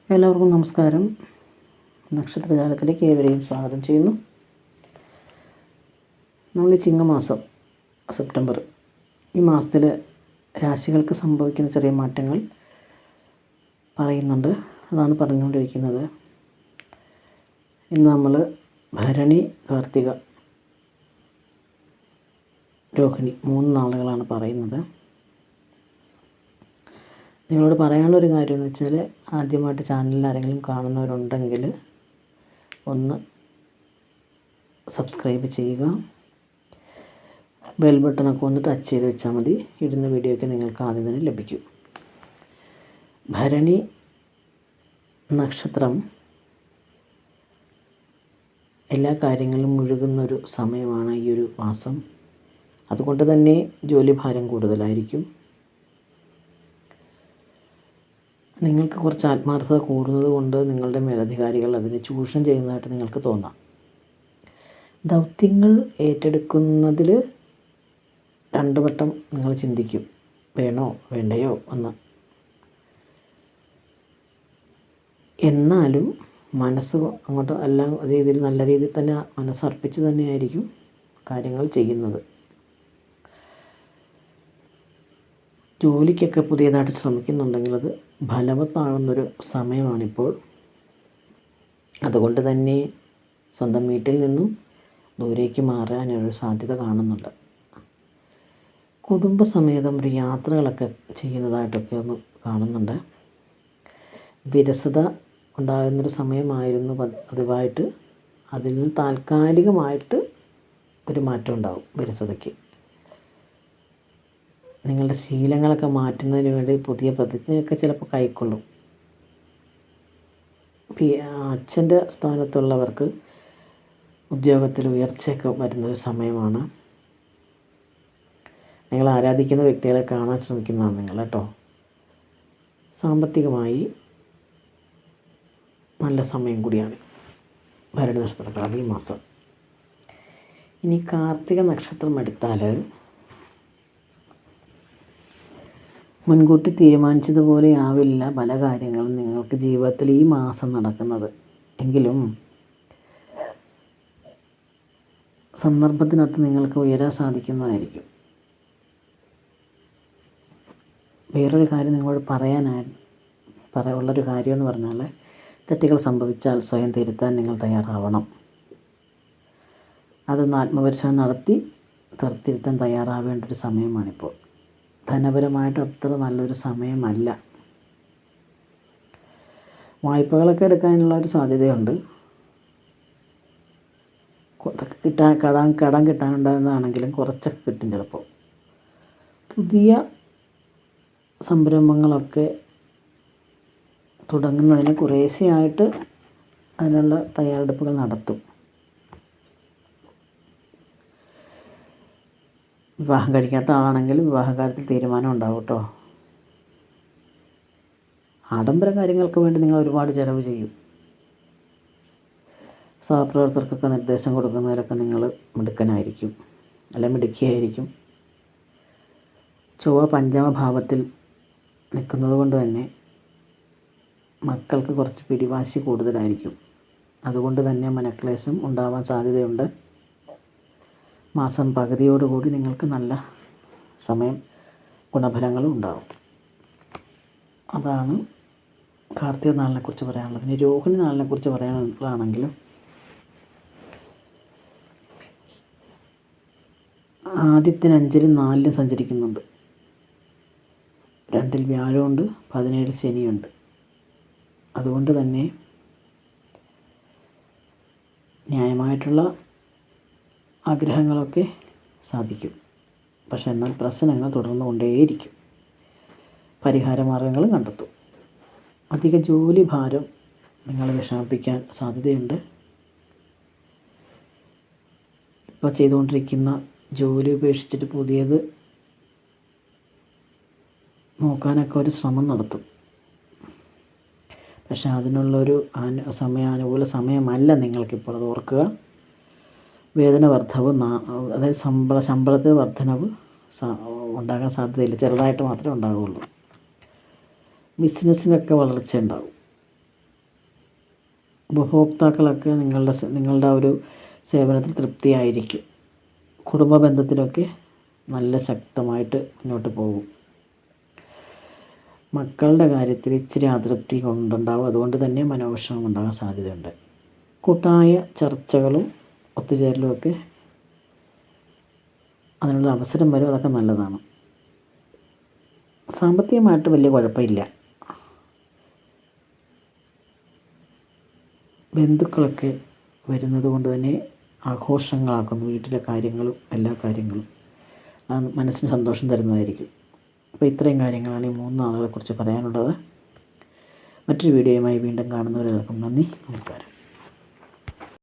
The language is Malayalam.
എല്ലാവർക്കും നമസ്കാരം. നക്ഷത്രജാലത്തിലേക്ക് ഏവരെയും സ്വാഗതം ചെയ്യുന്നു. നമ്മൾ ചിങ്ങമാസം സെപ്റ്റംബർ ഈ മാസത്തിൽ രാശികൾക്ക് സംഭവിക്കുന്ന ചെറിയ മാറ്റങ്ങൾ പറയുന്നുണ്ട്. അതാണ് പറഞ്ഞുകൊണ്ടിരിക്കുന്നത്. ഇന്ന് നമ്മൾ ഭരണി, കാർത്തിക, രോഹിണി 3 നാളുകളാണ് പറയുന്നത്. നിങ്ങളോട് പറയാനുള്ളൊരു കാര്യം എന്ന് വെച്ചാൽ, ആദ്യമായിട്ട് ചാനലിൽ ആരെങ്കിലും കാണുന്നവരുണ്ടെങ്കിൽ ഒന്ന് സബ്സ്ക്രൈബ് ചെയ്യുക. ബെൽ ബട്ടണൊക്കെ ഒന്ന് ടച്ച് ചെയ്ത് വെച്ചാൽ മതി. ഇടുന്ന വീഡിയോയ്ക്ക് നിങ്ങൾക്ക് ആദ്യം തന്നെ ലഭിക്കും. ഭരണി നക്ഷത്രം എല്ലാ കാര്യങ്ങളിലും മുഴുകുന്നൊരു സമയമാണ് ഈ ഒരു മാസം. അതുകൊണ്ട് തന്നെ ജോലിഭാരം കൂടുതലായിരിക്കും. നിങ്ങൾക്ക് കുറച്ച് ആത്മാർത്ഥത കൂടുന്നത് കൊണ്ട് നിങ്ങളുടെ മേലധികാരികൾ അതിനെ ചൂഷണം ചെയ്യുന്നതായിട്ട് നിങ്ങൾക്ക് തോന്നാം. ദൗത്യങ്ങൾ ഏറ്റെടുക്കുന്നതിൽ 2 വട്ടം നിങ്ങൾ ചിന്തിക്കും, വേണോ വേണ്ടയോ എന്ന്. എന്നാലും മനസ്സ് അങ്ങോട്ട് എല്ലാ രീതിയിൽ നല്ല രീതിയിൽ തന്നെ മനസ്സർപ്പിച്ച് തന്നെയായിരിക്കും കാര്യങ്ങൾ ചെയ്യുന്നത്. ജോലിക്കൊക്കെ പുതിയതായിട്ട് ശ്രമിക്കുന്നുണ്ടെങ്കിൽ അത് ഫലവത്താകുന്നൊരു സമയമാണിപ്പോൾ. അതുകൊണ്ട് തന്നെ സ്വന്തം വീട്ടിൽ നിന്നും ദൂരേക്ക് മാറാനൊരു സാധ്യത കാണുന്നുണ്ട്. കുടുംബസമേതം ഒരു യാത്രകളൊക്കെ ചെയ്യുന്നതായിട്ടൊക്കെ ഒന്ന് കാണുന്നുണ്ട്. വിരസത ഉണ്ടാകുന്നൊരു സമയമായിരുന്നു പതിവായിട്ട്. അതിന് താൽക്കാലികമായിട്ട് ഒരു മാറ്റം ഉണ്ടാകും. വിരസതയ്ക്ക് നിങ്ങളുടെ ശീലങ്ങളൊക്കെ മാറ്റുന്നതിന് വേണ്ടി പുതിയ പ്രതിജ്ഞയൊക്കെ ചിലപ്പോൾ കൈക്കൊള്ളും. അച്ഛൻ്റെ സ്ഥാനത്തുള്ളവർക്ക് ഉദ്യോഗത്തിൽ ഉയർച്ചയൊക്കെ വരുന്നൊരു സമയമാണ്. നിങ്ങൾ ആരാധിക്കുന്ന വ്യക്തികളെ കാണാൻ ശ്രമിക്കുന്നതാണ് നിങ്ങൾ കേട്ടോ. സാമ്പത്തികമായി നല്ല സമയം കൂടിയാണ് ഭരണി നക്ഷത്രക്കാർ ഈ മാസം. ഇനി കാർത്തിക നക്ഷത്രം എടുത്താൽ, മുൻകൂട്ടി തീരുമാനിച്ചതുപോലെ ആവില്ല പല കാര്യങ്ങളും നിങ്ങൾക്ക് ജീവിതത്തിൽ ഈ മാസം നടക്കുന്നത്. എങ്കിലും സന്ദർഭത്തിനൊത്ത് നിങ്ങൾക്ക് ഉയരാൻ സാധിക്കുന്നതായിരിക്കും. വേറൊരു കാര്യം നിങ്ങളോട് ഉള്ളൊരു കാര്യമെന്ന് പറഞ്ഞാൽ, തെറ്റുകൾ സംഭവിച്ചാൽ സ്വയം തിരുത്താൻ നിങ്ങൾ തയ്യാറാവണം. അതൊന്ന് ആത്മപരിശോധന നടത്തി തിരുത്താൻ തയ്യാറാവേണ്ടൊരു സമയമാണിപ്പോൾ. ധനപരമായിട്ട് അത്ര നല്ലൊരു സമയമല്ല. വായ്പകളൊക്കെ എടുക്കാനുള്ള ഒരു സാധ്യതയുണ്ട്. കടം കിട്ടാനുണ്ടാകുന്നതാണെങ്കിലും കുറച്ചൊക്കെ കിട്ടും ചിലപ്പോൾ. പുതിയ സംരംഭങ്ങളൊക്കെ തുടങ്ങുന്നതിന് കുറേശ്ശെയായിട്ട് അതിനുള്ള തയ്യാറെടുപ്പുകൾ നടത്തും. വിവാഹം കഴിക്കാത്ത ആളാണെങ്കിൽ വിവാഹകാര്യത്തിൽ തീരുമാനം ഉണ്ടാവും കേട്ടോ. ആഡംബര കാര്യങ്ങൾക്ക് വേണ്ടി നിങ്ങൾ ഒരുപാട് ചിലവ് ചെയ്യും. സഹപ്രവർത്തകർക്കൊക്കെ നിർദ്ദേശം കൊടുക്കുന്നതിലൊക്കെ നിങ്ങൾ മിടുക്കനായിരിക്കും, അല്ല മിടുക്കിയായിരിക്കും. ചൊവ്വ പഞ്ചമഭാവത്തിൽ നിൽക്കുന്നത് കൊണ്ട് തന്നെ മക്കൾക്ക് കുറച്ച് പിടിവാശി കൂടുതലായിരിക്കും. അതുകൊണ്ട് തന്നെ മനക്ലേശം ഉണ്ടാവാൻ സാധ്യതയുണ്ട്. മാസം പകുതിയോടുകൂടി നിങ്ങൾക്ക് നല്ല സമയം, ഗുണഫലങ്ങളും ഉണ്ടാകും. അതാണ് കാർത്തിക നാളിനെക്കുറിച്ച് പറയാനുള്ളത്. ഇനി രോഹിണി നാളിനെക്കുറിച്ച് പറയാനുള്ളതാണെങ്കിലും, ആദ്യത്തിന് 5-ലും 4-ലും സഞ്ചരിക്കുന്നുണ്ട്. 2-ൽ വ്യാഴമുണ്ട്, 17 ശനിയുണ്ട്. അതുകൊണ്ട് തന്നെ ന്യായമായിട്ടുള്ള ആഗ്രഹങ്ങളൊക്കെ സാധിക്കും. പക്ഷെ എന്നാൽ പ്രശ്നങ്ങൾ തുടർന്നു കൊണ്ടേയിരിക്കും. പരിഹാര മാർഗങ്ങളും കണ്ടെത്തും. അധിക ജോലി ഭാരം നിങ്ങളെ വിഷമിപ്പിക്കാൻ സാധ്യതയുണ്ട്. ഇപ്പോൾ ചെയ്തുകൊണ്ടിരിക്കുന്ന ജോലി ഉപേക്ഷിച്ചിട്ട് പുതിയത് നോക്കാനൊക്കെ ഒരു ശ്രമം നടത്തും. പക്ഷെ അതിനുള്ളൊരു അനുകൂല സമയമല്ല നിങ്ങൾക്കിപ്പോൾ. അത് ഓർക്കുക. വേതന വർധനവ്, അതായത് ശമ്പളത്തിൽ വർധനവ് ഉണ്ടാകാൻ സാധ്യതയില്ല. ചെറുതായിട്ട് മാത്രമേ ഉണ്ടാകുള്ളൂ. ബിസിനസ്സിനൊക്കെ വളർച്ച ഉണ്ടാകും. ഉപഭോക്താക്കളൊക്കെ നിങ്ങളുടെ ആ ഒരു സേവനത്തിൽ തൃപ്തിയായിരിക്കും. കുടുംബ ബന്ധത്തിലൊക്കെ നല്ല ശക്തമായിട്ട് മുന്നോട്ട് പോകും. മക്കളുടെ കാര്യത്തിൽ ഇച്ചിരി അതൃപ്തി കൊണ്ടുണ്ടാവും. അതുകൊണ്ട് തന്നെ മനോവിഷമം ഉണ്ടാകാൻ സാധ്യതയുണ്ട്. കൂട്ടായ ചർച്ചകളും ഒത്തുചേരലും ഒക്കെ അതിനുള്ള അവസരം വരും. അതൊക്കെ നല്ലതാണ്. സാമ്പത്തികമായിട്ട് വലിയ കുഴപ്പമില്ല. ബന്ധുക്കളൊക്കെ വരുന്നത് കൊണ്ട് തന്നെ ആഘോഷങ്ങളാക്കുന്നു. വീട്ടിലെ കാര്യങ്ങളും എല്ലാ കാര്യങ്ങളും മനസ്സിന് സന്തോഷം തരുന്നതായിരിക്കും. അപ്പോൾ ഇത്രയും കാര്യങ്ങളാണ് ഈ 3 നാളുകളെക്കുറിച്ച് പറയാനുള്ളത്. മറ്റൊരു വീഡിയോയുമായി വീണ്ടും കാണുന്നവരെല്ലാവർക്കും നന്ദി, നമസ്കാരം.